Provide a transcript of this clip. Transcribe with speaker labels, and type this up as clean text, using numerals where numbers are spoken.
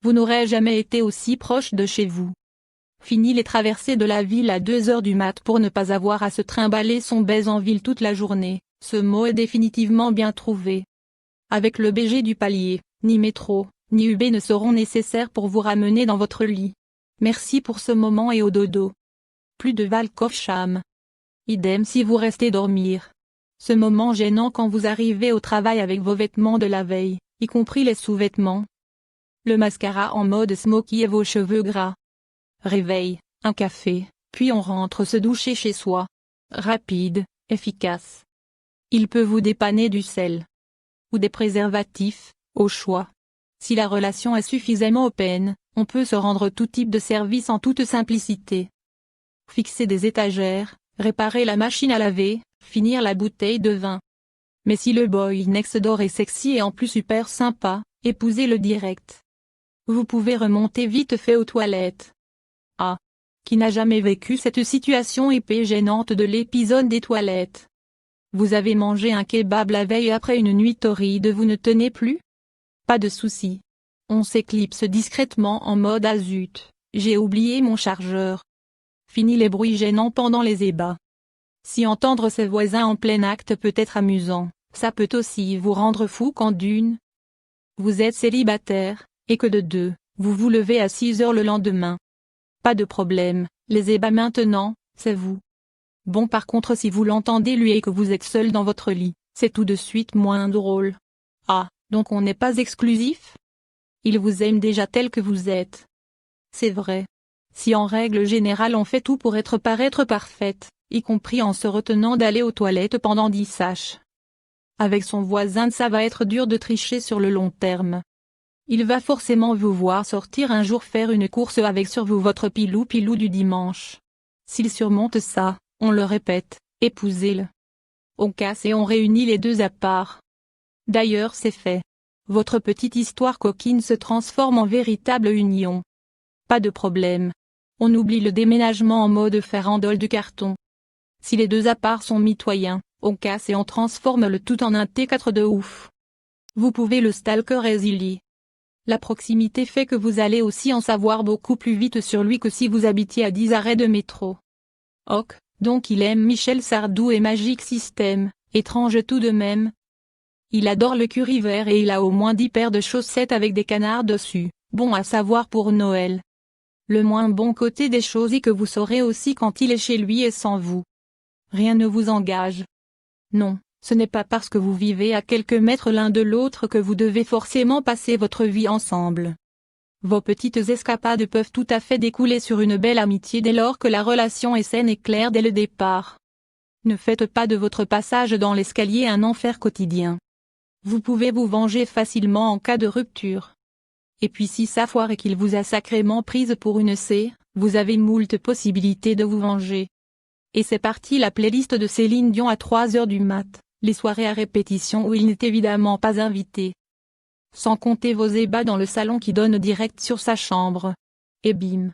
Speaker 1: vous n'aurez jamais été aussi proche de chez vous. Fini les traversées de la ville à 2 heures du mat pour ne pas avoir à se trimballer son baise en ville toute la journée, ce mot est définitivement bien trouvé. Avec le BG du palier, ni métro, ni UB ne seront nécessaires pour vous ramener dans votre lit. Merci pour ce moment et au dodo. Plus de Valkofsham. Idem si vous restez dormir. Ce moment gênant quand vous arrivez au travail avec vos vêtements de la veille, y compris les sous-vêtements. Le mascara en mode smoky et vos cheveux gras. Réveil, un café, puis on rentre se doucher chez soi. Rapide, efficace. Il peut vous dépanner du sel. Ou des préservatifs, au choix. Si la relation est suffisamment open, on peut se rendre tout type de service en toute simplicité. Fixer des étagères, réparer la machine à laver, finir la bouteille de vin. Mais si le boy next door est sexy et en plus super sympa, épousez-le direct. Vous pouvez remonter vite fait aux toilettes. Ah. Qui n'a jamais vécu cette situation épais gênante de l'épisode des toilettes? Vous avez mangé un kebab la veille après une nuit torride, vous ne tenez plus? Pas de souci. On s'éclipse discrètement en mode ah zut, j'ai oublié mon chargeur. Fini les bruits gênants pendant les ébats. Si entendre ses voisins en plein acte peut être amusant, ça peut aussi vous rendre fou quand d'une. Vous êtes célibataire, et que de deux, vous vous levez à 6 heures le lendemain. Pas de problème, les ébats maintenant, c'est vous. Bon par contre si vous l'entendez lui et que vous êtes seul dans votre lit, c'est tout de suite moins drôle. Ah, donc on n'est pas exclusif? Il vous aime déjà tel que vous êtes. C'est vrai. Si en règle générale on fait tout pour paraître parfaite, y compris en se retenant d'aller aux toilettes pendant 10 h. Avec son voisin ça va être dur de tricher sur le long terme. Il va forcément vous voir sortir un jour faire une course avec sur vous votre pilou du dimanche. S'il surmonte ça, on le répète, épousez-le. On casse et on réunit les deux à part. D'ailleurs c'est fait. Votre petite histoire coquine se transforme en véritable union. Pas de problème. On oublie le déménagement en mode farandole de carton. Si les deux apparts sont mitoyens, on casse et on transforme le tout en un T4 de ouf. Vous pouvez le stalker easily. La proximité fait que vous allez aussi en savoir beaucoup plus vite sur lui que si vous habitiez à 10 arrêts de métro. Ok, donc il aime Michel Sardou et Magic System, étrange tout de même. Il adore le curry vert et il a au moins 10 paires de chaussettes avec des canards dessus, bon à savoir pour Noël. Le moins bon côté des choses est que vous saurez aussi quand il est chez lui et sans vous. Rien ne vous engage. Non, ce n'est pas parce que vous vivez à quelques mètres l'un de l'autre que vous devez forcément passer votre vie ensemble. Vos petites escapades peuvent tout à fait découler sur une belle amitié dès lors que la relation est saine et claire dès le départ. Ne faites pas de votre passage dans l'escalier un enfer quotidien. Vous pouvez vous venger facilement en cas de rupture. Et puis si ça foire et qu'il vous a sacrément prise pour une C, vous avez moult possibilités de vous venger. Et c'est parti la playlist de Céline Dion à 3 heures du mat, les soirées à répétition où il n'est évidemment pas invité. Sans compter vos ébats dans le salon qui donnent direct sur sa chambre. Et bim.